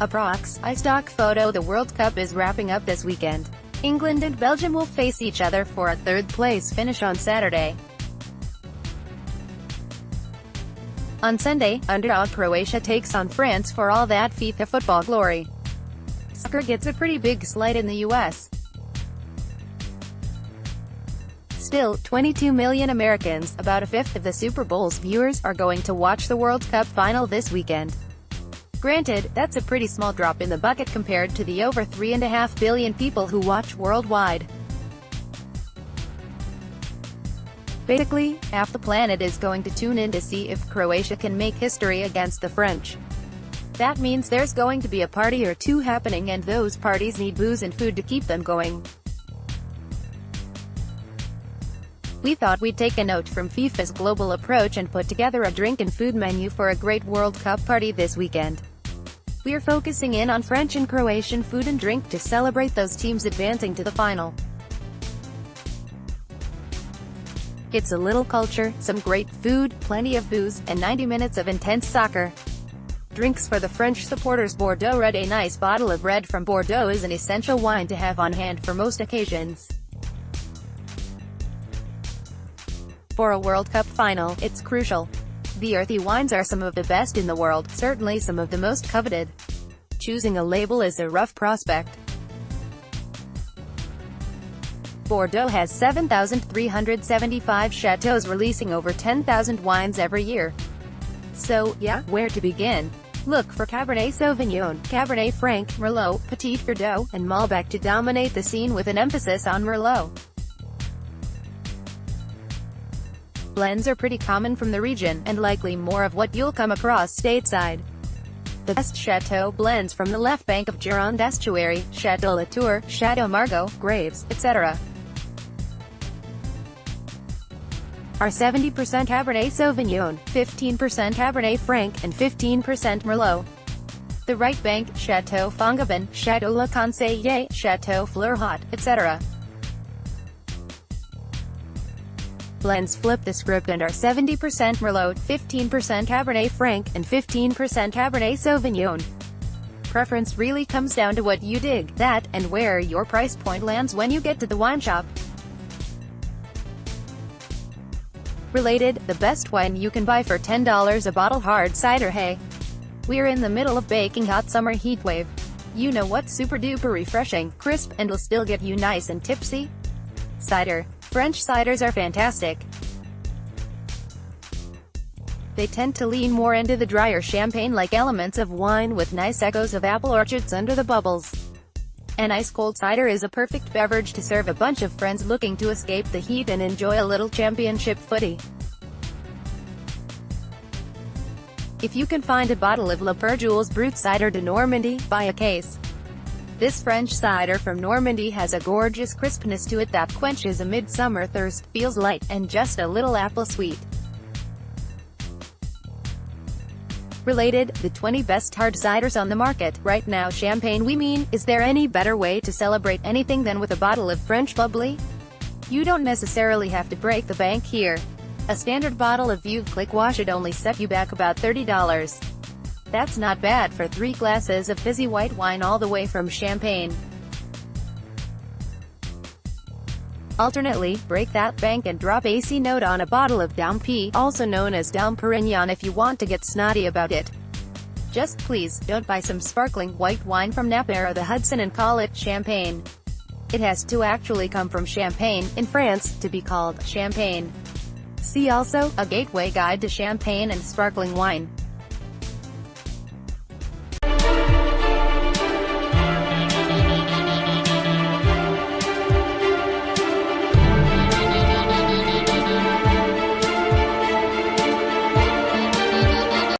Uproxx, iStockphoto. The World Cup is wrapping up this weekend. England and Belgium will face each other for a third-place finish on Saturday. On Sunday, underdog Croatia takes on France for all that FIFA football glory. Soccer gets a pretty big slight in the US. Still, 22 million Americans, about a fifth of the Super Bowl's viewers, are going to watch the World Cup final this weekend. Granted, that's a pretty small drop in the bucket compared to the over 3.5 billion people who watch worldwide. Basically, half the planet is going to tune in to see if Croatia can make history against the French. That means there's going to be a party or two happening, and those parties need booze and food to keep them going. We thought we'd take a note from FIFA's global approach and put together a drink and food menu for a great World Cup party this weekend. We're focusing in on French and Croatian food and drink to celebrate those teams advancing to the final. It's a little culture, some great food, plenty of booze, and 90 minutes of intense soccer. Drinks for the French supporters: Bordeaux Red. A nice bottle of red from Bordeaux is an essential wine to have on hand for most occasions. For a World Cup final, it's crucial. The earthy wines are some of the best in the world, certainly some of the most coveted. Choosing a label is a rough prospect. Bordeaux has 7,375 chateaux, releasing over 10,000 wines every year. So, yeah, where to begin? Look for Cabernet Sauvignon, Cabernet Franc, Merlot, Petit Verdot, and Malbec to dominate the scene, with an emphasis on Merlot. Blends are pretty common from the region, and likely more of what you'll come across stateside. The best Chateau blends from the left bank of Gironde estuary: Chateau Latour, Chateau Margaux, Graves, etc. are 70% Cabernet Sauvignon, 15% Cabernet Franc, and 15% Merlot. The right bank: Chateau Fongabin, Chateau Le Conseiller, Chateau Fleur Haute, etc. Blends flip the script and are 70% Merlot, 15% Cabernet Franc, and 15% Cabernet Sauvignon. Preference really comes down to what you dig, that, and where your price point lands when you get to the wine shop. Related, the best wine you can buy for $10 a bottle: hard cider. Hey, we're in the middle of baking hot summer heatwave. You know what's super duper refreshing, crisp, and will still get you nice and tipsy? Cider. French ciders are fantastic. They tend to lean more into the drier champagne-like elements of wine, with nice echoes of apple orchards under the bubbles. An ice-cold cider is a perfect beverage to serve a bunch of friends looking to escape the heat and enjoy a little championship footy. If you can find a bottle of Le Père Jules Brut Cider de Normandie, buy a case. This French cider from Normandy has a gorgeous crispness to it that quenches a midsummer thirst, feels light, and just a little apple sweet. Related, the 20 best hard ciders on the market right now. Champagne we mean. Is there any better way to celebrate anything than with a bottle of French bubbly? You don't necessarily have to break the bank here. A standard bottle of Veuve Clicquot should only set you back about $30. That's not bad for 3 glasses of fizzy white wine all the way from Champagne. Alternately, break that bank and drop a C note on a bottle of Dom P, also known as Dom Perignon, if you want to get snotty about it. Just please, don't buy some sparkling white wine from Napa or the Hudson and call it Champagne. It has to actually come from Champagne, in France, to be called Champagne. See also, a gateway guide to champagne and sparkling wine.